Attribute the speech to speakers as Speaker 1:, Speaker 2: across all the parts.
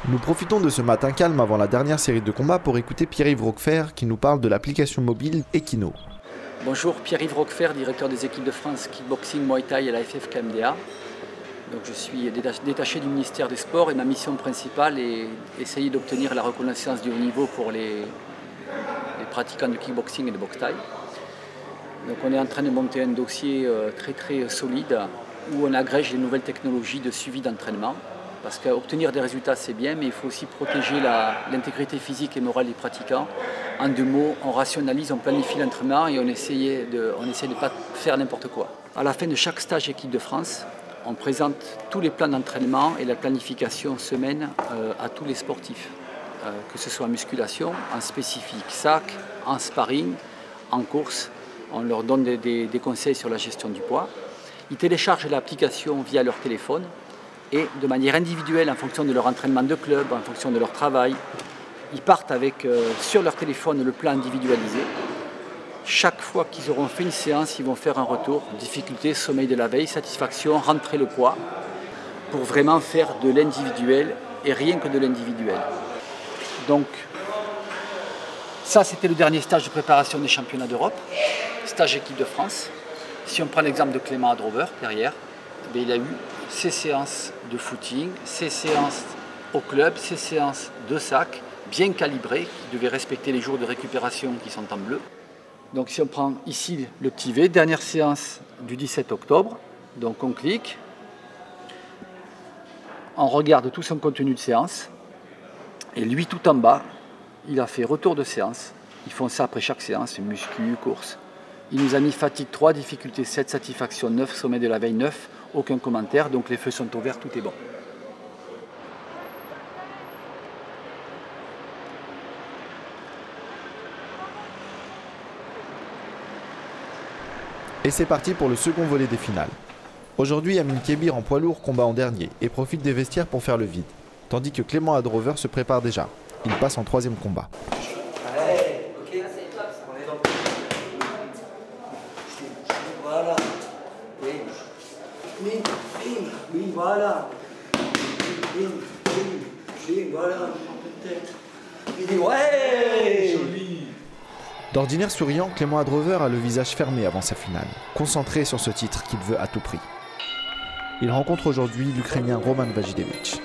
Speaker 1: Nous profitons de ce matin calme avant la dernière série de combats pour écouter Pierre-Yves Roquefert qui nous parle de l'application mobile Equino.
Speaker 2: Bonjour, Pierre-Yves Roquefert, directeur des équipes de France Kickboxing, Muay Thai et la FFKMDA. Donc, je suis détaché du ministère des Sports et ma mission principale est d'essayer d'obtenir la reconnaissance du haut niveau pour les pratiquants de kickboxing et de boxe thaï. Donc, on est en train de monter un dossier très solide où on agrège les nouvelles technologies de suivi d'entraînement. Parce qu'obtenir des résultats c'est bien, mais il faut aussi protéger l'intégrité physique et morale des pratiquants. En deux mots, on rationalise, on planifie l'entraînement et on essaie de ne pas faire n'importe quoi. À la fin de chaque stage équipe de France, on présente tous les plans d'entraînement et la planification semaine à tous les sportifs. Que ce soit en musculation, en spécifique sac, en sparring, en course. On leur donne des conseils sur la gestion du poids. Ils téléchargent l'application via leur téléphone. Et de manière individuelle, en fonction de leur entraînement de club, en fonction de leur travail, ils partent avec sur leur téléphone le plan individualisé. Chaque fois qu'ils auront fait une séance, ils vont faire un retour, difficulté, sommeil de la veille, satisfaction, rentrer le poids, pour vraiment faire de l'individuel et rien que de l'individuel. Donc, ça c'était le dernier stage de préparation des championnats d'Europe, stage équipe de France. Si on prend l'exemple de Clément Adrover derrière, il a eu ses séances de footing, ses séances au club, ses séances de sac, bien calibrées, qui devaient respecter les jours de récupération qui sont en bleu. Donc si on prend ici le petit V, dernière séance du 17 octobre, donc on clique, on regarde tout son contenu de séance, et lui tout en bas, il a fait retour de séance. Ils font ça après chaque séance, muscu, course. Il nous a mis fatigue 3, difficulté 7, satisfaction 9, sommet de la veille 9, aucun commentaire, donc les feux sont au vert, tout est bon.
Speaker 1: Et c'est parti pour le second volet des finales. Aujourd'hui, Amine Kébir en poids lourd combat en dernier et profite des vestiaires pour faire le vide, tandis que Clément Adrover se prépare déjà. Il passe en troisième combat.
Speaker 3: Voilà. Oui, voilà. Voilà. Ouais.
Speaker 1: D'ordinaire souriant, Clément Adrover a le visage fermé avant sa finale, concentré sur ce titre qu'il veut à tout prix. Il rencontre aujourd'hui l'Ukrainien Roman Vajidevich.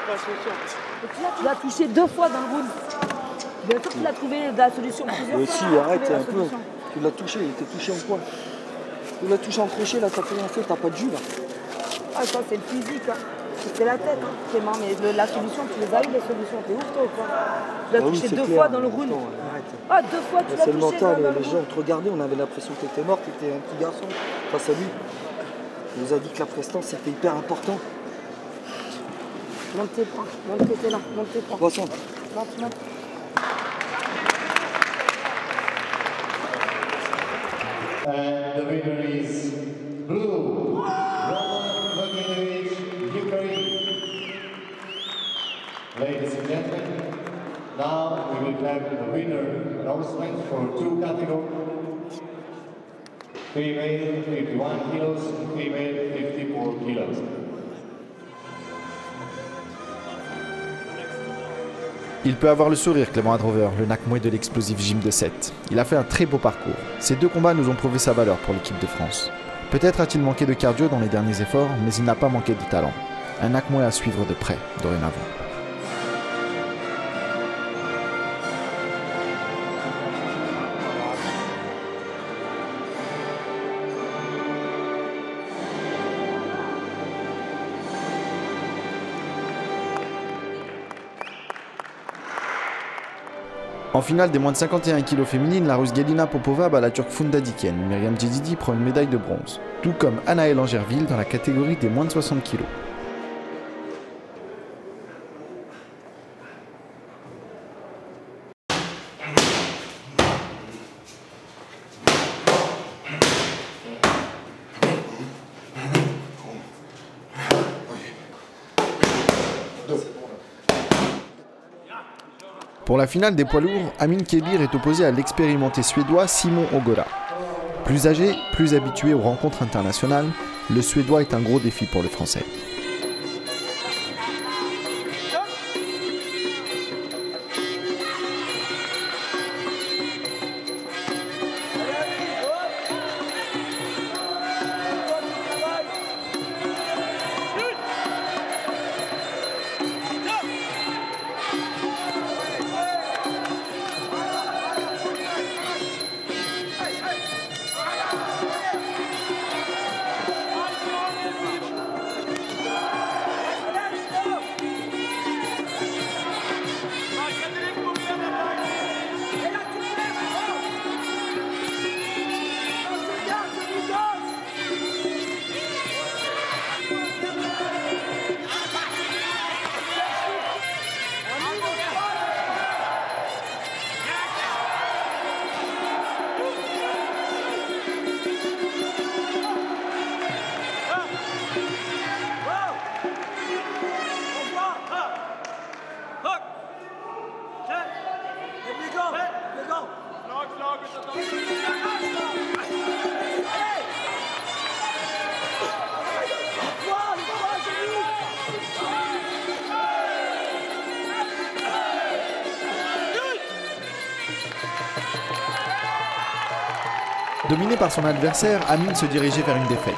Speaker 4: Tu l'as touché 2 fois dans le round. Bien sûr que tu l'as trouvé la solution plusieurs fois.
Speaker 5: Si, arrête un peu. Tu l'as touché, il était touché en quoi? Tu l'as touché en crochet, là, t'as fait un feu, t'as pas de jus là.
Speaker 4: Ah, ça c'est le physique, hein. C'est la tête, hein. Clément, mais la solution, tu les as eu les solutions. T'es ouf toi ou quoi? Tu l'as touché 2 fois dans le round.
Speaker 5: Arrête.
Speaker 4: Ah, 2 fois tu l'as
Speaker 5: C'est
Speaker 4: touché
Speaker 5: le mental,
Speaker 4: dans le
Speaker 5: les gens te regardaient, on avait l'impression que t'étais mort, que t'étais un petit garçon face à lui. Il nous a dit que la prestance c'était hyper important.
Speaker 4: Monte tes points, monte tes là, monte tes points.
Speaker 5: Poisson.
Speaker 4: Monte.
Speaker 6: And the winner is blue, Roman Vaginovic, Ukraine. Ladies and gentlemen, now we will have the winner announcement for 2 categories. Female 51 kilos, female 54 kilos.
Speaker 1: Il peut avoir le sourire, Clément Adrover, le Nakmoué de l'explosif gym de 7. Il a fait un très beau parcours. Ces 2 combats nous ont prouvé sa valeur pour l'équipe de France. Peut-être a-t-il manqué de cardio dans les derniers efforts, mais il n'a pas manqué de talent. Un Nakmoué à suivre de près, dorénavant. En finale des moins de 51 kg féminines, la Russe Gelina Popova bat la Turque Funda Diken. Myriam Djedidi prend une médaille de bronze. Tout comme Anaëlle Angerville dans la catégorie des moins de 60 kg. Pour la finale des poids lourds, Amin Kebir est opposé à l'expérimenté suédois Simon Ogola. Plus âgé, plus habitué aux rencontres internationales, le Suédois est un gros défi pour le Français. Dominé par son adversaire, Amin se dirigeait vers une défaite.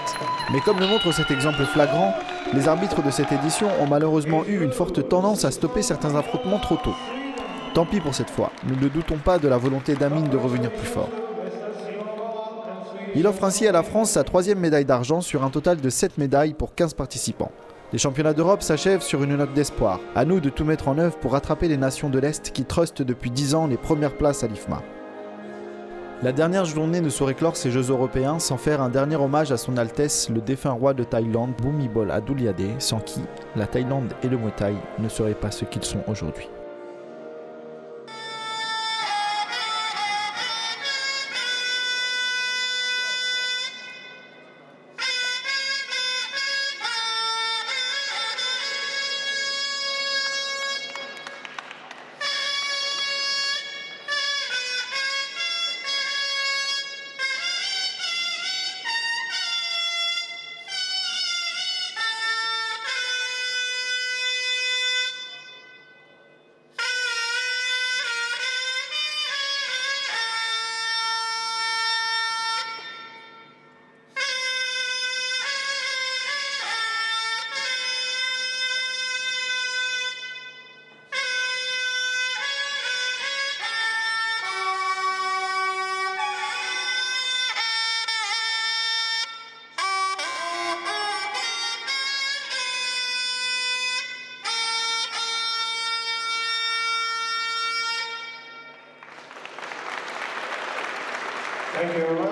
Speaker 1: Mais comme le montre cet exemple flagrant, les arbitres de cette édition ont malheureusement eu une forte tendance à stopper certains affrontements trop tôt. Tant pis pour cette fois, nous ne doutons pas de la volonté d'Amin de revenir plus fort. Il offre ainsi à la France sa 3e médaille d'argent sur un total de 7 médailles pour 15 participants. Les championnats d'Europe s'achèvent sur une note d'espoir. À nous de tout mettre en œuvre pour rattraper les nations de l'Est qui trustent depuis 10 ans les premières places à l'IFMA. La dernière journée ne saurait clore ces Jeux européens sans faire un dernier hommage à son Altesse, le défunt roi de Thaïlande, Bhumibol Adulyadej, sans qui la Thaïlande et le Muay Thai ne seraient pas ce qu'ils sont aujourd'hui.
Speaker 6: Thank you very much.